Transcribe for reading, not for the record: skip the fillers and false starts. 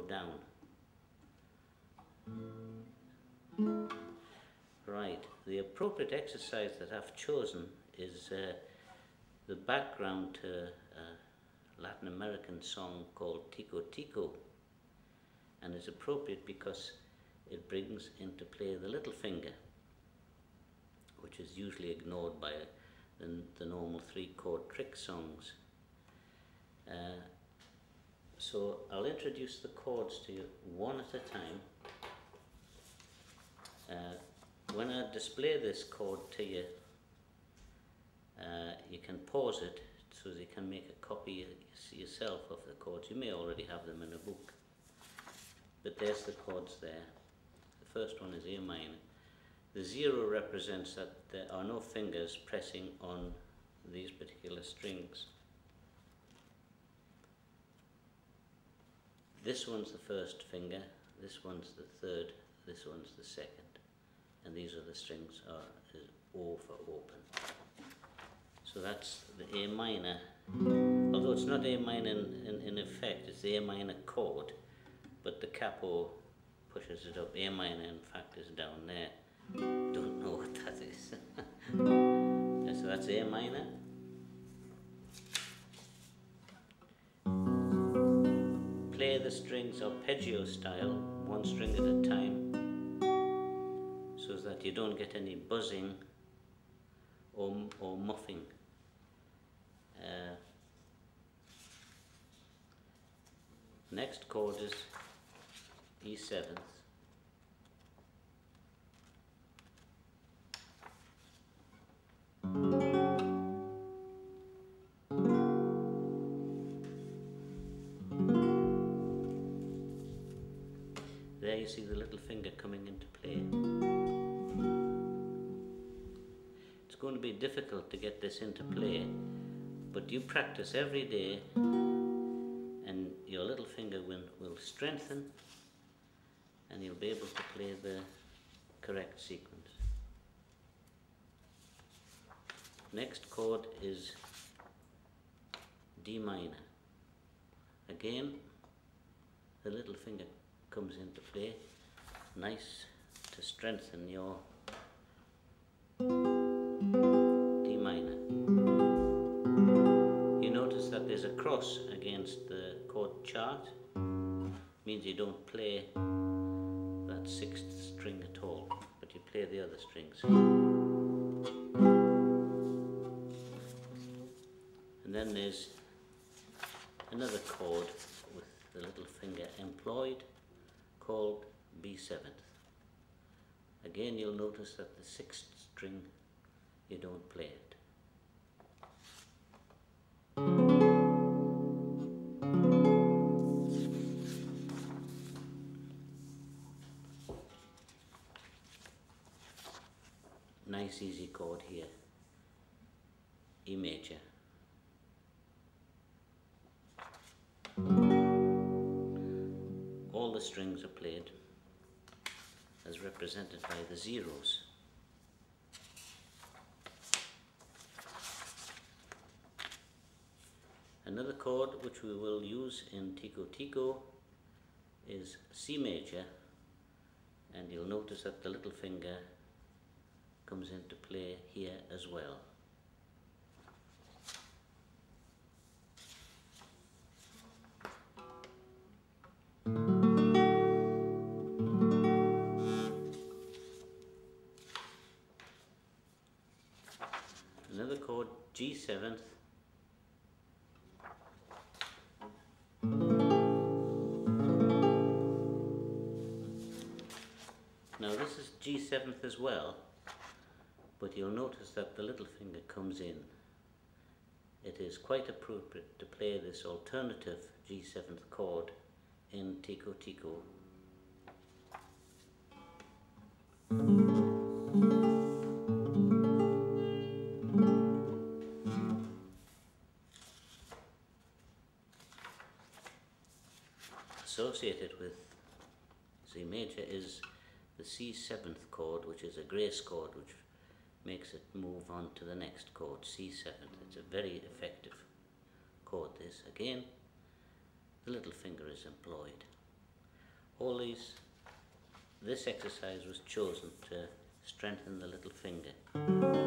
down. Right, the appropriate exercise that I've chosen is the background to a Latin American song called Tico Tico, and is appropriate because it brings into play the little finger, which is usually ignored by the normal 3-chord trick songs. So I'll introduce the chords to you one at a time. When I display this chord to you, you can pause it so that you can make a copy yourself of the chords. You may already have them in a book, but there's the chords there. The first one is A minor. The 0 represents that there are no fingers pressing on these particular strings. This one's the first finger, this one's the third, this one's the second. And these are the strings, is O for open. So that's the A minor, although it's not A minor in effect, it's the A minor chord, but the capo pushes it up. A minor in fact is down there. Don't know what that is. So that's A minor. Play the strings arpeggio style, one string at a time, so that you don't get any buzzing or muffing. Next chord is E7. There you see the little finger coming into play. It's going to be difficult to get this into play, but you practice every day and your little finger will strengthen and you'll be able to play the correct sequence. Next chord is D minor. Again, the little finger comes into play. Nice to strengthen your D minor. You notice that there's a cross against the chord chart. Means you don't play that 6th string at all, but you play the other strings. And then there's another chord with the little finger employed, called B7. Again, you'll notice that the 6th string, you don't play it. Nice easy chord here, E major. All the strings are played as represented by the zeros. Another chord which we will use in Tico Tico is C major, and you'll notice that the little finger comes into play here as well. Another chord, G7th. Now this is G7th as well, but you'll notice that the little finger comes in. It is quite appropriate to play this alternative G7th chord in Tico Tico. Associated with C major is the C7th chord, which is a grace chord, which makes it move on to the next chord, C7. It's a very effective chord, this. Again, the little finger is employed. This exercise was chosen to strengthen the little finger.